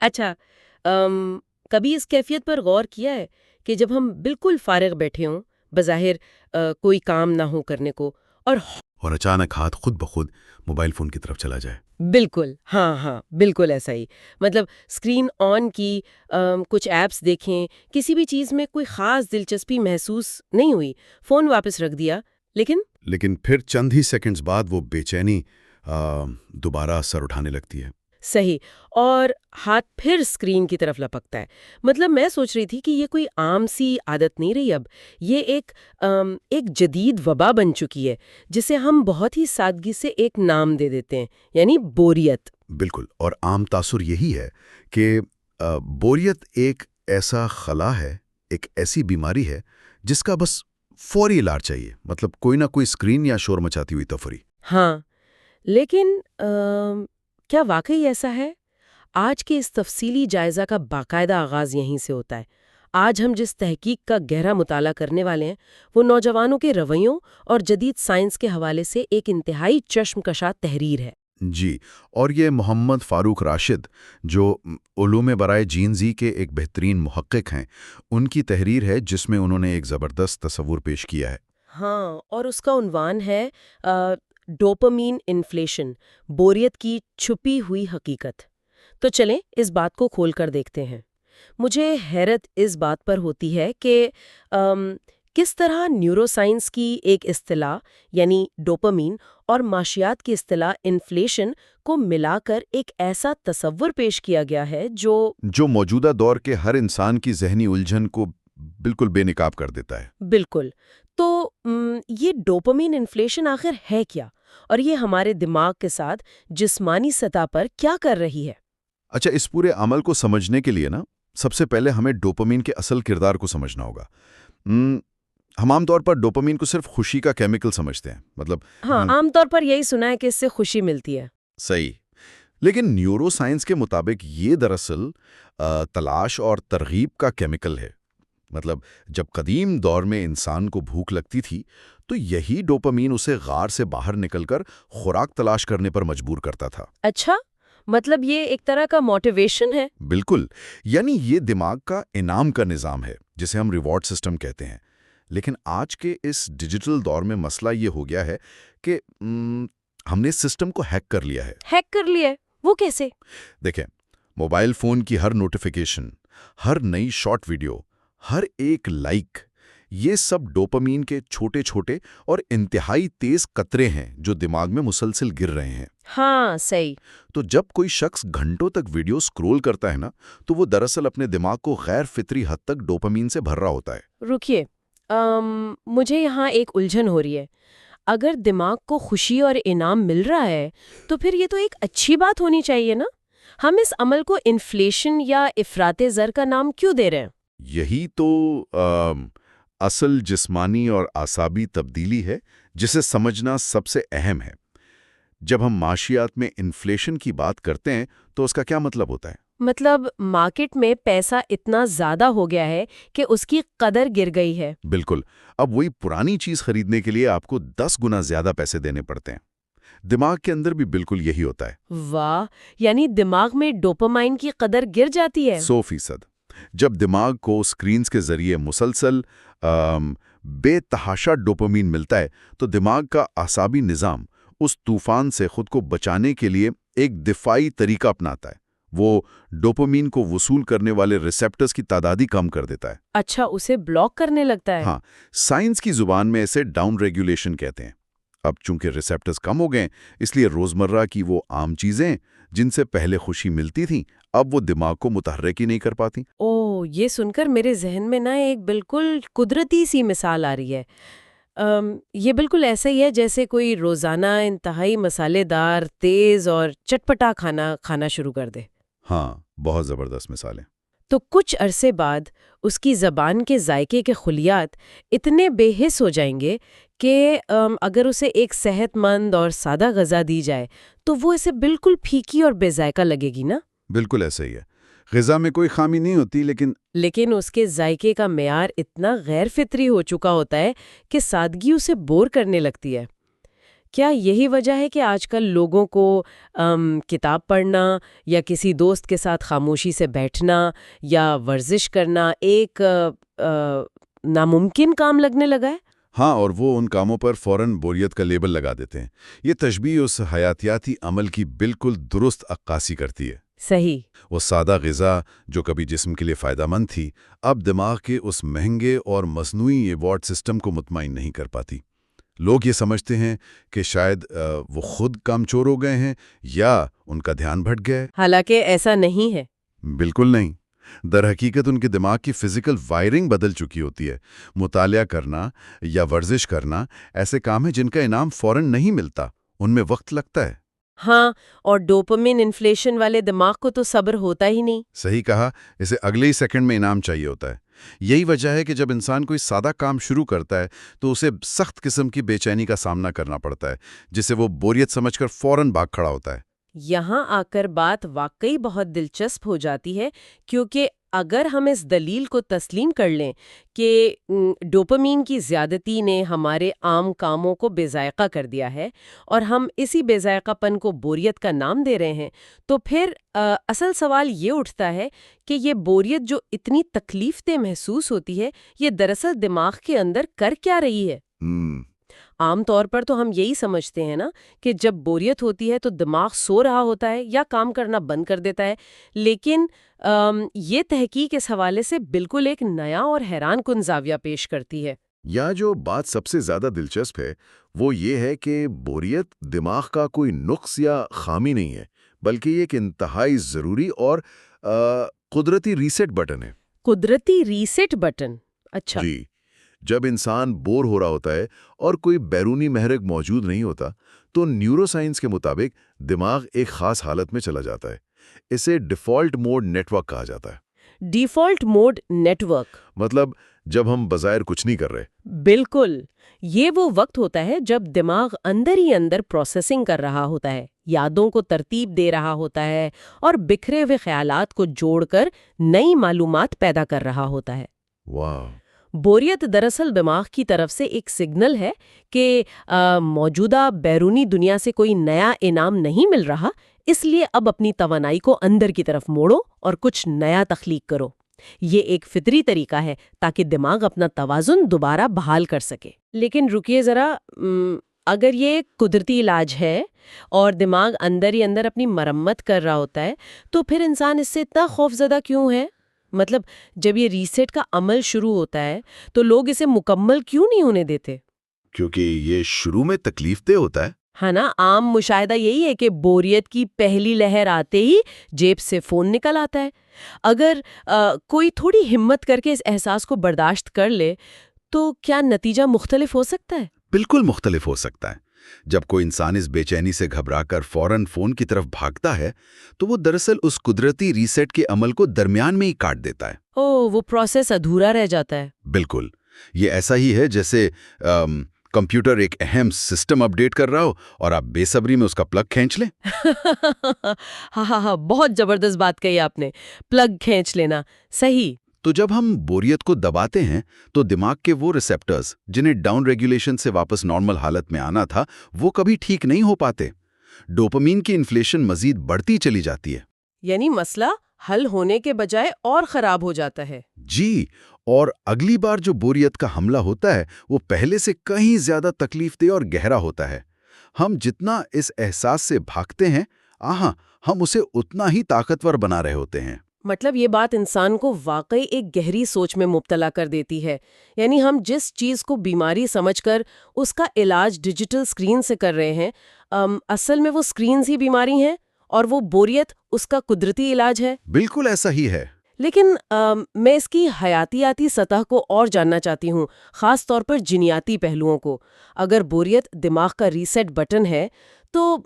اچھا، کبھی اس کیفیت پر غور کیا ہے کہ جب ہم بالکل فارغ بیٹھے ہوں، بظاہر کوئی کام نہ ہو کرنے کو، اور اور اچانک ہاتھ خود بخود موبائل فون کی طرف چلا جائے؟ بالکل، ہاں ہاں، بالکل ایسا ہی، مطلب اسکرین آن کی، کچھ ایپس دیکھیں، کسی بھی چیز میں کوئی خاص دلچسپی محسوس نہیں ہوئی، فون واپس رکھ دیا، لیکن لیکن پھر چند ہی سیکنڈز بعد وہ بے چینی دوبارہ سر اٹھانے لگتی ہے۔ صحیح، اور ہاتھ پھر اسکرین کی طرف لپکتا ہے۔ مطلب میں سوچ رہی تھی کہ یہ کوئی عام سی عادت نہیں رہی اب، یہ ایک جدید وبا بن چکی ہے جسے ہم بہت ہی سادگی سے ایک نام دے دیتے ہیں، یعنی بوریت۔ بالکل، اور عام تاثر یہی ہے کہ بوریت ایک ایسا خلا ہے، ایک ایسی بیماری ہے جس کا بس فوری علاج چاہیے، مطلب کوئی نہ کوئی اسکرین یا شور مچاتی ہوئی تفریح۔ ہاں، لیکن کیا واقعی ایسا ہے؟ آج کے اس تفصیلی جائزہ کا باقاعدہ آغاز یہیں سے ہوتا ہے۔ آج ہم جس تحقیق کا گہرا مطالعہ کرنے والے ہیں وہ نوجوانوں کے رویوں اور جدید سائنس کے حوالے سے ایک انتہائی چشم کشا تحریر ہے۔ جی، اور یہ محمد فاروق راشد، جو علوم برائے جینزی کے ایک بہترین محقق ہیں، ان کی تحریر ہے جس میں انہوں نے ایک زبردست تصور پیش کیا ہے۔ ہاں، اور اس کا عنوان ہے ڈوپامین انفلیشن، بوریت کی چھپی ہوئی حقیقت۔ تو چلیں اس بات کو کھول کر دیکھتے ہیں۔ مجھے حیرت اس بات پر ہوتی ہے کہ کس طرح نیورو سائنس کی ایک اصطلاح یعنی ڈوپامین اور معاشیات کی اصطلاح انفلیشن کو ملا کر ایک ایسا تصور پیش کیا گیا ہے جو موجودہ دور کے ہر انسان کی ذہنی الجھن کو بالکل بے نقاب کر دیتا ہے۔ بالکل۔ تو یہ ڈوپامین انفلیشن آخر ہے کیا، اور یہ ہمارے دماغ کے ساتھ جسمانی سطح پر کیا کر رہی ہے؟ اچھا، اس پورے عمل کو سمجھنے کے لیے سب سے پہلے ہمیں ڈوپامین کے اصل کردار کو سمجھنا ہوگا۔ ہم عام طور پر ڈوپامین کو صرف خوشی کا کیمیکل سمجھتے ہیں، مطلب ہاں، عام طور پر یہی سنا ہے کہ اس سے خوشی ملتی ہے۔ صحیح، لیکن نیورو سائنس کے مطابق یہ دراصل تلاش اور ترغیب کا کیمیکل ہے۔ مطلب جب قدیم دور میں انسان کو بھوک لگتی تھی تو یہی ڈوپامین اسے غار سے باہر نکل کر خوراک تلاش کرنے پر مجبور کرتا تھا۔ اچھا، مطلب یہ ایک طرح کا موٹیویشن ہے۔ بالکل، یعنی یہ دماغ کا انعام کا نظام ہے جسے ہم ریوارڈ سسٹم کہتے ہیں۔ لیکن آج کے اس ڈیجیٹل دور میں مسئلہ یہ ہو گیا ہے کہ ہم نے اس سسٹم کو ہیک کر لیا ہے۔ ہیک کر لیا ہے؟ وہ کیسے؟ دیکھیں، موبائل فون کی ہر نوٹیفیکیشن، ہر نئی شارٹ ویڈیو، ہر ایک لائک، یہ سب ڈوپامین کے چھوٹے چھوٹے اور انتہائی تیز قطرے ہیں جو دماغ میں مسلسل گر رہے ہیں۔ ہاں، صحیح۔ تو جب کوئی شخص گھنٹوں تک ویڈیو سکرول کرتا ہے تو وہ دراصل اپنے دماغ کو غیر فطری حد تک ڈوپامین سے بھر رہا ہوتا ہے۔ رکیے، مجھے یہاں ایک الجھن ہو رہی ہے۔ اگر دماغ کو خوشی اور انعام مل رہا ہے تو پھر یہ تو ایک اچھی بات ہونی چاہیے نا؟ ہم اس عمل کو انفلیشن یا افراط زر کا نام کیوں دے رہے ہیں؟ یہی تو اصل جسمانی اور اعصابی تبدیلی ہے جسے سمجھنا سب سے اہم ہے۔ جب ہم معاشیات میں انفلیشن کی بات کرتے ہیں تو اس کا کیا مطلب ہوتا ہے؟ مطلب مارکیٹ میں پیسہ اتنا زیادہ ہو گیا ہے کہ اس کی قدر گر گئی ہے۔ بالکل، اب وہی پرانی چیز خریدنے کے لیے آپ کو 10 گنا زیادہ پیسے دینے پڑتے ہیں۔ دماغ کے اندر بھی بالکل یہی ہوتا ہے۔ واہ، یعنی دماغ میں ڈوپامائن کی قدر گر جاتی ہے۔ 100%۔ جب دماغ کو اسکرینز کے ذریعے مسلسل بے تحاشا ڈوپامین ملتا ہے تو دماغ کا اعصابی نظام اس طوفان سے خود کو بچانے کے لیے ایک دفاعی طریقہ اپناتا ہے۔ وہ ڈوپامین کو وصول کرنے والے ریسیپٹرز کی تعداد ہی کم کر دیتا ہے۔ اچھا، اسے بلاک کرنے لگتا ہے۔ ہاں، سائنس کی زبان میں اسے ڈاؤن ریگولیشن کہتے ہیں۔ اب چونکہ ریسیپٹرز کم ہو گئے اس لیے روزمرہ کی وہ عام چیزیں جن سے پہلے خوشی ملتی تھیں اب وہ دماغ کو متحرک ہی نہیں کر پاتی۔ یہ سن کر میرے ذہن میں ایک بالکل قدرتی سی مثال آ رہی ہے۔ یہ بالکل ایسا ہی ہے جیسے کوئی روزانہ انتہائی مسالے دار، تیز اور چٹپٹا کھانا کھانا شروع کر دے۔ ہاں، بہت زبردست مثالیں۔ تو کچھ عرصے بعد اس کی زبان کے ذائقے کے خلیات اتنے بے حس ہو جائیں گے کہ اگر اسے ایک صحت مند اور سادہ غذا دی جائے تو وہ اسے بالکل پھیکی اور بے ذائقہ لگے گی نا؟ بالکل ایسا ہی ہے، غذا میں کوئی خامی نہیں ہوتی لیکن اس کے ذائقے کا معیار اتنا غیر فطری ہو چکا ہوتا ہے کہ سادگی اسے بور کرنے لگتی ہے۔ کیا یہی وجہ ہے کہ آج کل لوگوں کو کتاب پڑھنا یا کسی دوست کے ساتھ خاموشی سے بیٹھنا یا ورزش کرنا ایک ناممکن کام لگنے لگا ہے؟ ہاں، اور وہ ان کاموں پر فوراً بوریت کا لیبل لگا دیتے ہیں۔ یہ تشبیہ اس حیاتیاتی عمل کی بالکل درست عکاسی کرتی ہے۔ صحیح۔ وہ سادہ غذا جو کبھی جسم کے لیے فائدہ مند تھی، اب دماغ کے اس مہنگے اور مصنوعی ایوارڈ سسٹم کو مطمئن نہیں کر پاتی۔ لوگ یہ سمجھتے ہیں کہ شاید وہ خود کمزور ہو گئے ہیں یا ان کا دھیان بھٹ گیا ہے۔ حالانکہ ایسا نہیں ہے۔ بالکل نہیں۔ در حقیقت ان کے دماغ کی فزیکل وائرنگ بدل چکی ہوتی ہے۔ مطالعہ کرنا یا ورزش کرنا ایسے کام ہیں جن کا انعام فوراً نہیں ملتا، ان میں وقت لگتا ہے۔ ہاں، اور ڈوپامین انفلیشن والے دماغ کو تو صبر ہوتا ہی نہیں۔ صحیح کہا، اسے اگلے ہی سیکنڈ میں انعام چاہیے ہوتا ہے۔ یہی وجہ ہے کہ جب انسان کوئی سادہ کام شروع کرتا ہے تو اسے سخت قسم کی بے چینی کا سامنا کرنا پڑتا ہے، جسے وہ بوریت سمجھ کر فوراً بھاگ کھڑا ہوتا ہے۔ یہاں آ کر بات واقعی بہت دلچسپ ہو جاتی ہے، کیونکہ اگر ہم اس دلیل کو تسلیم کر لیں کہ ڈوپامین کی زیادتی نے ہمارے عام کاموں کو بے ذائقہ کر دیا ہے اور ہم اسی بے ذائقہ پن کو بوریت کا نام دے رہے ہیں، تو پھر اصل سوال یہ اٹھتا ہے کہ یہ بوریت جو اتنی تکلیف دہ محسوس ہوتی ہے، یہ دراصل دماغ کے اندر کر کیا رہی ہے؟ عام طور پر تو ہم یہی سمجھتے ہیں نا کہ جب بوریت ہوتی ہے تو دماغ سو رہا ہوتا ہے یا کام کرنا بند کر دیتا ہے، لیکن یہ تحقیق اس حوالے سے بالکل ایک نیا اور حیران کن زاویہ پیش کرتی ہے۔ یا جو بات سب سے زیادہ دلچسپ ہے وہ یہ ہے کہ بوریت دماغ کا کوئی نقص یا خامی نہیں ہے، بلکہ یہ ایک انتہائی ضروری اور قدرتی ریسیٹ بٹن ہے۔ قدرتی ریسیٹ بٹن؟ اچھا۔ جی، جب انسان بور ہو رہا ہوتا ہے اور کوئی بیرونی محرک موجود نہیں ہوتا تو نیورو سائنس کے مطابق دماغ ایک خاص حالت میں چلا جاتا ہے۔ اسے ڈیفالٹ موڈ نیٹ ورک کہا جاتا ہے۔ ڈیفالٹ موڈ نیٹ ورک مطلب جب ہم بظاہر کچھ نہیں کر رہے۔ بالکل، یہ وہ وقت ہوتا ہے جب دماغ اندر ہی اندر پروسیسنگ کر رہا ہوتا ہے، یادوں کو ترتیب دے رہا ہوتا ہے اور بکھرے ہوئے خیالات کو جوڑ کر نئی معلومات پیدا کر رہا ہوتا ہے۔ واہ! بوریت دراصل دماغ کی طرف سے ایک سگنل ہے کہ موجودہ بیرونی دنیا سے کوئی نیا انعام نہیں مل رہا، اس لیے اب اپنی توانائی کو اندر کی طرف موڑو اور کچھ نیا تخلیق کرو۔ یہ ایک فطری طریقہ ہے تاکہ دماغ اپنا توازن دوبارہ بحال کر سکے۔ لیکن رکیے ذرا، اگر یہ قدرتی علاج ہے اور دماغ اندر ہی اندر اپنی مرمت کر رہا ہوتا ہے تو پھر انسان اس سے اتنا خوفزدہ کیوں ہے؟ مطلب جب یہ ریسیٹ کا عمل شروع ہوتا ہے تو لوگ اسے مکمل کیوں نہیں ہونے دیتے؟ کیونکہ یہ شروع میں تکلیف دہ ہوتا ہے۔ ہے نا، عام مشاہدہ یہی ہے کہ بوریت کی پہلی لہر آتے ہی جیب سے فون نکل آتا ہے۔ اگر کوئی تھوڑی ہمت کر کے اس احساس کو برداشت کر لے تو کیا نتیجہ مختلف ہو سکتا ہے؟ بالکل مختلف ہو سکتا ہے۔ جب کوئی انسان اس بے چینی سے گھبرا کر فوراً فون کی طرف بھاگتا ہے تو وہ دراصل اس قدرتی ریسیٹ کے عمل کو درمیان میں ہی کاٹ دیتا ہے۔ وہ پروسیس ادھورا رہ جاتا ہے۔ بالکل، یہ ایسا ہی ہے جیسے کمپیوٹر ایک اہم سسٹم اپ ڈیٹ کر رہا ہو اور آپ بے صبری میں اس کا پلگ کھینچ لیں۔ ہاں، بہت زبردست بات کہی آپ نے، پلگ کھینچ لینا، صحیح۔ تو جب ہم بوریت کو دباتے ہیں تو دماغ کے وہ ریسیپٹرز جنہیں ڈاؤن ریگولیشن سے واپس نارمل حالت میں آنا تھا وہ کبھی ٹھیک نہیں ہو پاتے۔ ڈوپامین کی انفلیشن مزید بڑھتی چلی جاتی ہے۔ یعنی مسئلہ حل ہونے کے بجائے اور خراب ہو جاتا ہے۔ جی، اور اگلی بار جو بوریت کا حملہ ہوتا ہے وہ پہلے سے کہیں زیادہ تکلیف دہ اور گہرا ہوتا ہے۔ ہم جتنا اس احساس سے بھاگتے ہیں ہم اسے اتنا ہی طاقتور بنا رہے ہوتے ہیں۔ مطلب یہ بات انسان کو واقعی ایک گہری سوچ میں مبتلا کر دیتی ہے۔ یعنی ہم جس چیز کو بیماری سمجھ کر اس کا علاج ڈیجیٹل اسکرین سے کر رہے ہیں، اصل میں وہ اسکرینز ہی بیماری ہیں اور وہ بوریت اس کا قدرتی علاج ہے۔ بالکل ایسا ہی ہے۔ لیکن میں اس کی حیاتیاتی سطح کو اور جاننا چاہتی ہوں، خاص طور پر جینیاتی پہلوؤں کو۔ اگر بوریت دماغ کا ریسیٹ بٹن ہے تو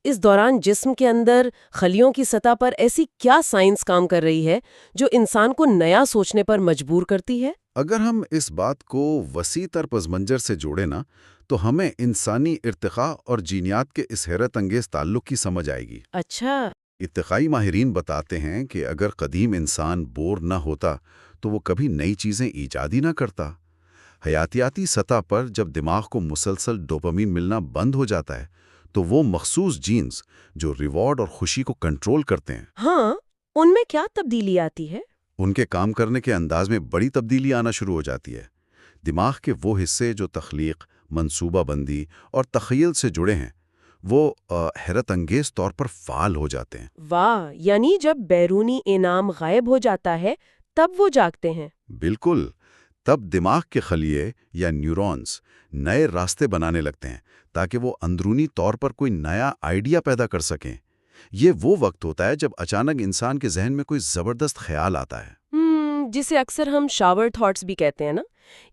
اس دوران جسم کے اندر خلیوں کی سطح پر ایسی کیا سائنس کام کر رہی ہے جو انسان کو نیا سوچنے پر مجبور کرتی ہے؟ اگر ہم اس بات کو وسیع تر پس منظر سے جوڑیں نا تو ہمیں انسانی ارتقاء اور جینیات کے اس حیرت انگیز تعلق کی سمجھ آئے گی۔ اچھا۔ ارتقائی ماہرین بتاتے ہیں کہ اگر قدیم انسان بور نہ ہوتا تو وہ کبھی نئی چیزیں ایجاد ہی نہ کرتا۔ حیاتیاتی سطح پر جب دماغ کو مسلسل ڈوپامین ملنا بند ہو جاتا ہے تو وہ مخصوص جینز جو ریوارڈ اور خوشی کو کنٹرول کرتے ہیں، ہاں، ان میں کیا تبدیلی آتی ہے؟ ان کے کام کرنے کے انداز میں بڑی تبدیلی آنا شروع ہو جاتی ہے۔ دماغ کے وہ حصے جو تخلیق، منصوبہ بندی اور تخیل سے جڑے ہیں وہ حیرت انگیز طور پر فعال ہو جاتے ہیں۔ واہ، یعنی جب بیرونی انعام غائب ہو جاتا ہے تب وہ جاگتے ہیں۔ بالکل، تب دماغ کے خلیے یا نیورونز نئے راستے بنانے لگتے ہیں تاکہ وہ اندرونی طور پر کوئی نیا آئیڈیا پیدا کر سکیں۔ یہ وہ وقت ہوتا ہے جب اچانک انسان کے ذہن میں کوئی زبردست خیال آتا ہے۔ جسے اکثر ہم شاور تھاٹس بھی کہتے ہیں نا،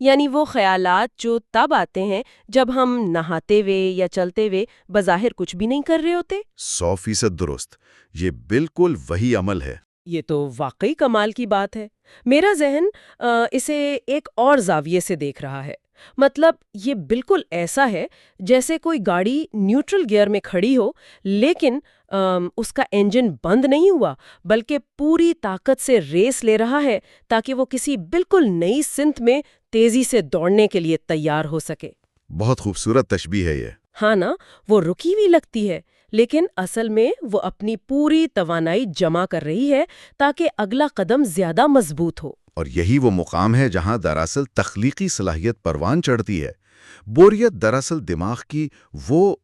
یعنی وہ خیالات جو تب آتے ہیں جب ہم نہاتے ہوئے یا چلتے ہوئے بظاہر کچھ بھی نہیں کر رہے ہوتے۔ 100% درست، یہ بالکل وہی عمل ہے۔ یہ تو واقعی کمال کی بات ہے۔ میرا ذہن اسے ایک اور زاویے سے دیکھ رہا ہے۔ مطلب یہ بالکل ایسا ہے جیسے کوئی گاڑی نیوٹرل گیئر میں کھڑی ہو لیکن اس کا انجن بند نہیں ہوا بلکہ پوری طاقت سے ریس لے رہا ہے تاکہ وہ کسی بالکل نئی سمت میں تیزی سے دوڑنے کے لیے تیار ہو سکے۔ بہت خوبصورت تشبیہ ہے یہ۔ ہاں نا، وہ رکی ہوئی لگتی ہے لیکن اصل میں وہ اپنی پوری توانائی جمع کر رہی ہے تاکہ اگلا قدم زیادہ مضبوط ہو۔ اور یہی وہ مقام ہے جہاں دراصل تخلیقی صلاحیت پروان چڑھتی ہے۔ بوریت دراصل دماغ کی وہ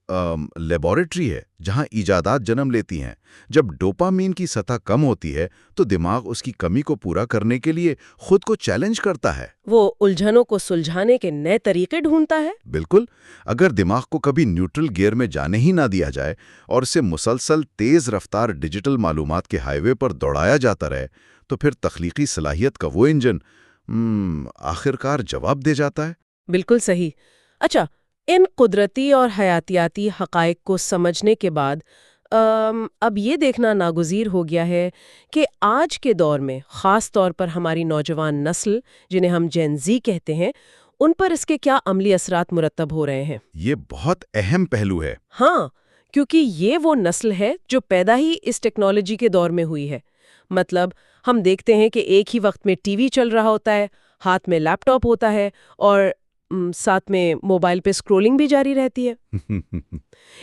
لیبارٹری ہے جہاں ایجادات جنم لیتی ہیں۔ جب ڈوپامین کی سطح کم ہوتی ہے تو دماغ اس کی کمی کو پورا کرنے کے لیے خود کو چیلنج کرتا ہے۔ وہ الجھنوں کو سلجھانے کے نئے طریقے ڈھونڈتا ہے۔ بالکل، اگر دماغ کو کبھی نیوٹرل گیئر میں جانے ہی نہ دیا جائے اور اسے مسلسل تیز رفتار ڈیجیٹل معلومات کے ہائی وے پر دوڑایا جاتا رہے تو پھر تخلیقی صلاحیت کا وہ انجن آخرکار جواب دے جاتا ہے۔ بالکل صحیح۔ اچھا، ان قدرتی اور حیاتیاتی حقائق کو سمجھنے کے بعد اب یہ دیکھنا ناگزیر ہو گیا ہے کہ آج کے دور میں خاص طور پر ہماری نوجوان نسل جنہیں ہم جین زی کہتے ہیں، ان پر اس کے کیا عملی اثرات مرتب ہو رہے ہیں۔ یہ بہت اہم پہلو ہے۔ ہاں، کیونکہ یہ وہ نسل ہے جو پیدا ہی اس ٹیکنالوجی کے دور میں ہوئی ہے۔ مطلب ہم دیکھتے ہیں کہ ایک ہی وقت میں ٹی وی چل رہا ہوتا ہے، ہاتھ میں لیپ ٹاپ ہوتا ہے اور ساتھ میں موبائل پہ اسکرولنگ بھی جاری رہتی ہے۔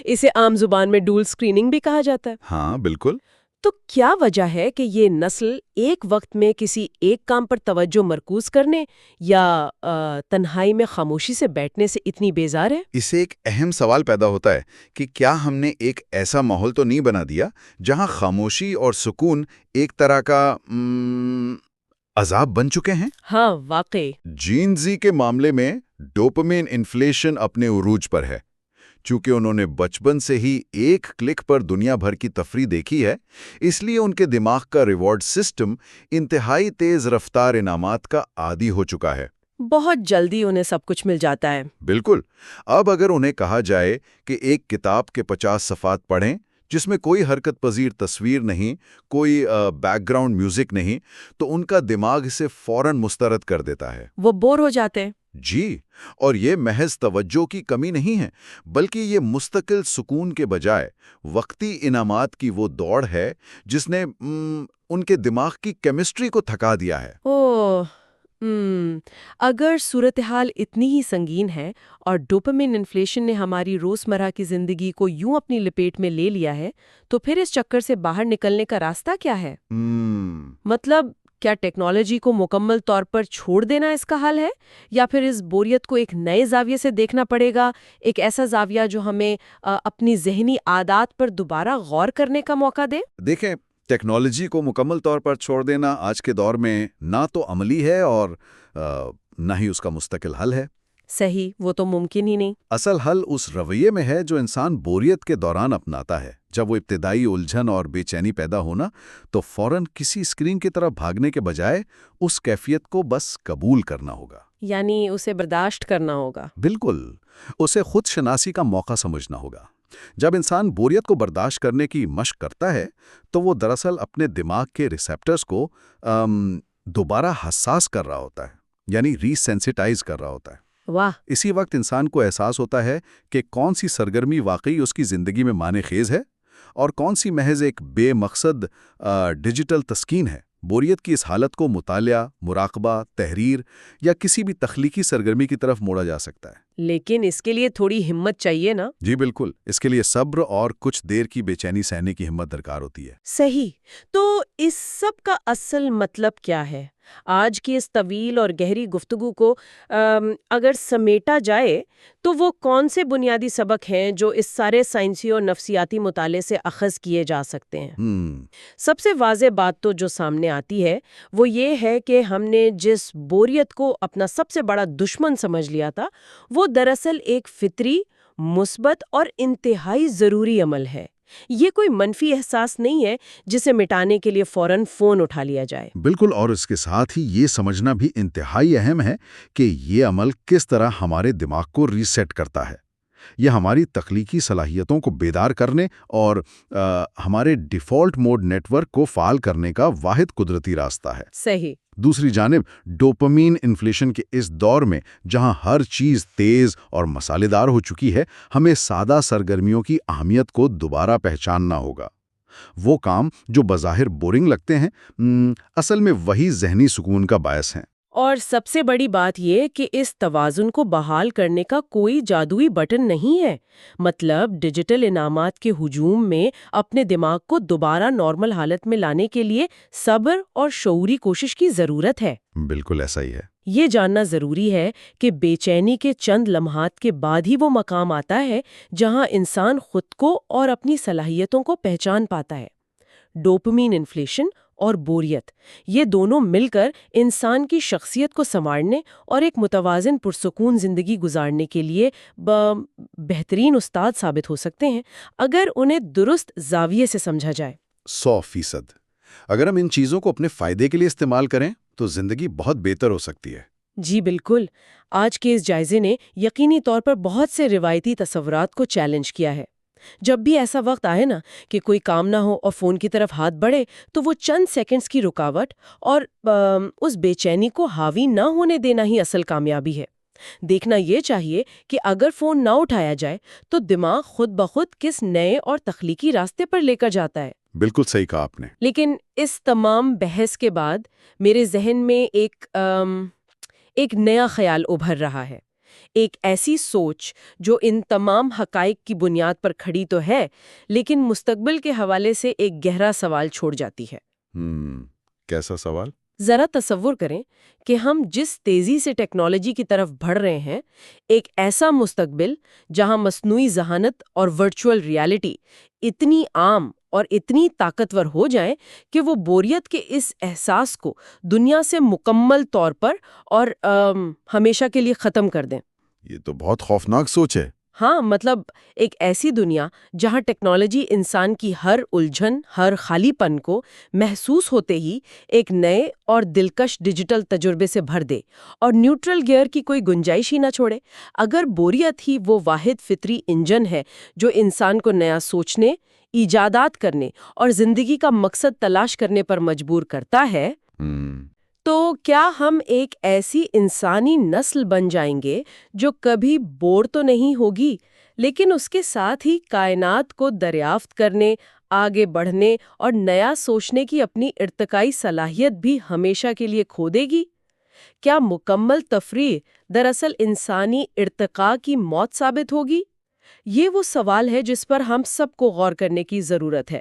اسے عام زبان میں ڈول اسکریننگ بھی کہا جاتا ہے۔ ہاں بالکل۔ تو کیا وجہ ہے کہ یہ نسل ایک وقت میں کسی ایک کام پر توجہ مرکوز کرنے یا تنہائی میں خاموشی سے بیٹھنے سے اتنی بیزار ہے؟ اسے ایک اہم سوال پیدا ہوتا ہے کہ کیا ہم نے ایک ایسا ماحول تو نہیں بنا دیا جہاں خاموشی اور سکون ایک طرح کا عذاب بن چکے ہیں؟ ہاں واقعی۔ جین زی کے معاملے میں ڈوپامین انفلیشن اپنے عروج پر ہے۔ چونکہ انہوں نے بچپن سے ہی ایک کلک پر دنیا بھر کی تفریح دیکھی ہے، اس لیے ان کے دماغ کا ریوارڈ سسٹم انتہائی تیز رفتار انعامات کا عادی ہو چکا ہے۔ بہت جلدی انہیں سب کچھ مل جاتا ہے۔ بالکل۔ اب اگر انہیں کہا جائے کہ ایک کتاب کے 50 صفحات پڑھیں جس میں کوئی حرکت پذیر تصویر نہیں، کوئی بیک گراؤنڈ میوزک نہیں، تو ان کا دماغ اسے فوراً مسترد کر دیتا ہے۔ وہ بور ہو جاتے ہیں۔ جی، اور یہ محض توجہ کی کمی نہیں ہے، بلکہ یہ مستقل سکون کے بجائے وقتی انعامات کی وہ دوڑ ہے جس نے ان کے دماغ کی کیمسٹری کو تھکا دیا ہے۔ اگر صورتحال اتنی ہی سنگین ہے اور ڈوپامین انفلیشن نے ہماری روزمرہ کی زندگی کو یوں اپنی لپیٹ میں لے لیا ہے تو پھر اس چکر سے باہر نکلنے کا راستہ کیا ہے؟ مطلب کیا ٹیکنالوجی کو مکمل طور پر چھوڑ دینا اس کا حل ہے، یا پھر اس بوریت کو ایک نئے زاویے سے دیکھنا پڑے گا، ایک ایسا زاویہ جو ہمیں اپنی ذہنی عادات پر دوبارہ غور کرنے کا موقع دے؟ دیکھیں، ٹیکنالوجی کو مکمل طور پر چھوڑ دینا آج کے دور میں نہ تو عملی ہے اور نہ ہی اس کا مستقل حل ہے۔ صحیح، وہ تو ممکن ہی نہیں۔ اصل حل اس رویے میں ہے جو انسان بوریت کے دوران اپناتا ہے۔ جب وہ ابتدائی الجھن اور بے چینی پیدا ہونا تو فوراً کسی اسکرین کی طرف بھاگنے کے بجائے اس کیفیت کو بس قبول کرنا ہوگا، یعنی اسے برداشت کرنا ہوگا۔ بالکل، اسے خود شناسی کا موقع سمجھنا ہوگا۔ جب انسان بوریت کو برداشت کرنے کی مشق کرتا ہے تو وہ دراصل اپنے دماغ کے ریسیپٹرز کو دوبارہ حساس کر رہا ہوتا ہے، یعنی ری سینسیٹائز کر رہا ہوتا ہے۔ واہ! اسی وقت انسان کو احساس ہوتا ہے کہ کون سی سرگرمی واقعی اس کی زندگی میں معنی خیز ہے اور کون سی محض ایک بے مقصد ڈیجیٹل تسکین ہے۔ بوریت کی اس حالت کو مطالعہ، مراقبہ، تحریر یا کسی بھی تخلیقی سرگرمی کی طرف موڑا جا سکتا ہے۔ لیکن اس کے لیے تھوڑی ہمت چاہیے نا؟ جی بالکل، اس کے لیے صبر اور کچھ دیر کی بے چینی سہنے کی ہمت درکار ہوتی ہے۔ صحیح۔ تو اس سب کا اصل مطلب کیا ہے؟ آج کی اس طویل اور گہری گفتگو کو اگر سمیٹا جائے تو وہ کون سے بنیادی سبق ہیں جو اس سارے سائنسی اور نفسیاتی مطالعے سے اخذ کیے جا سکتے ہیں؟ سب سے واضح بات تو جو سامنے آتی ہے وہ یہ ہے کہ ہم نے جس بوریت کو اپنا سب سے بڑا دشمن سمجھ لیا تھا وہ دراصل ایک فطری، مثبت اور انتہائی ضروری عمل ہے۔ یہ کوئی منفی احساس نہیں ہے جسے مٹانے کے لیے فوراً فون اٹھا لیا جائے۔ بالکل، اور اس کے ساتھ ہی یہ سمجھنا بھی انتہائی اہم ہے کہ یہ عمل کس طرح ہمارے دماغ کو ریسیٹ کرتا ہے۔ یہ ہماری تخلیقی صلاحیتوں کو بیدار کرنے اور ہمارے ڈیفالٹ موڈ نیٹ ورک کو فعال کرنے کا واحد قدرتی راستہ ہے۔ صحیح۔ دوسری جانب ڈوپامین انفلیشن کے اس دور میں جہاں ہر چیز تیز اور مسالے دار ہو چکی ہے، ہمیں سادہ سرگرمیوں کی اہمیت کو دوبارہ پہچاننا ہوگا۔ وہ کام جو بظاہر بورنگ لگتے ہیں اصل میں وہی ذہنی سکون کا باعث ہیں۔ اور سب سے بڑی بات یہ کہ اس توازن کو بحال کرنے کا کوئی جادوئی بٹن نہیں ہے۔ مطلب ڈیجیٹل انعامات کے ہجوم میں اپنے دماغ کو دوبارہ نارمل حالت میں لانے کے لیے صبر اور شعوری کوشش کی ضرورت ہے۔ بالکل ایسا ہی ہے۔ یہ جاننا ضروری ہے کہ بے چینی کے چند لمحات کے بعد ہی وہ مقام آتا ہے جہاں انسان خود کو اور اپنی صلاحیتوں کو پہچان پاتا ہے۔ ڈوپامین انفلیشن اور بوریت، یہ دونوں مل کر انسان کی شخصیت کو سنوارنے اور ایک متوازن پرسکون زندگی گزارنے کے لیے بہترین استاد ثابت ہو سکتے ہیں اگر انہیں درست زاویے سے سمجھا جائے۔ 100%۔ اگر ہم ان چیزوں کو اپنے فائدے کے لیے استعمال کریں تو زندگی بہت بہتر ہو سکتی ہے۔ جی بالکل۔ آج کے اس جائزے نے یقینی طور پر بہت سے روایتی تصورات کو چیلنج کیا ہے۔ جب بھی ایسا وقت آئے نا کہ کوئی کام نہ ہو اور فون کی طرف ہاتھ بڑھے تو وہ چند سیکنڈز کی رکاوٹ اور اس بے چینی کو حاوی نہ ہونے دینا ہی اصل کامیابی ہے۔ دیکھنا یہ چاہیے کہ اگر فون نہ اٹھایا جائے تو دماغ خود بخود کس نئے اور تخلیقی راستے پر لے کر جاتا ہے۔ بالکل صحیح کہا آپ نے۔ لیکن اس تمام بحث کے بعد میرے ذہن میں ایک نیا خیال ابھر رہا ہے، ایک ایسی سوچ جو ان تمام حقائق کی بنیاد پر کھڑی تو ہے لیکن مستقبل کے حوالے سے ایک گہرا سوال چھوڑ جاتی ہے۔ کیسا سوال؟ ذرا تصور کریں کہ ہم جس تیزی سے ٹیکنالوجی کی طرف بڑھ رہے ہیں، ایک ایسا مستقبل جہاں مصنوعی ذہانت اور ورچوئل ریالٹی اتنی عام اور اتنی طاقتور ہو جائیں کہ وہ بوریت کے اس احساس کو دنیا سے مکمل طور پر اور ہمیشہ کے لیے ختم کر دیں۔ یہ تو بہت خوفناک سوچ ہے۔ ہاں، مطلب ایک ایسی دنیا جہاں ٹیکنالوجی انسان کی ہر الجھن، ہر خالی پن کو محسوس ہوتے ہی ایک نئے اور دلکش ڈیجیٹل تجربے سے بھر دے اور نیوٹرل گیئر کی کوئی گنجائش ہی نہ چھوڑے۔ اگر بوریت ہی وہ واحد فطری انجن ہے جو انسان کو نیا سوچنے، ایجادات کرنے اور زندگی کا مقصد تلاش کرنے پر مجبور کرتا ہے، تو کیا ہم ایک ایسی انسانی نسل بن جائیں گے جو کبھی بور تو نہیں ہوگی لیکن اس کے ساتھ ہی کائنات کو دریافت کرنے، آگے بڑھنے اور نیا سوچنے کی اپنی ارتقائی صلاحیت بھی ہمیشہ کے لیے کھو دے گی؟ کیا مکمل تفریح دراصل انسانی ارتقاء کی موت ثابت ہوگی؟ یہ وہ سوال ہے جس پر ہم سب کو غور کرنے کی ضرورت ہے۔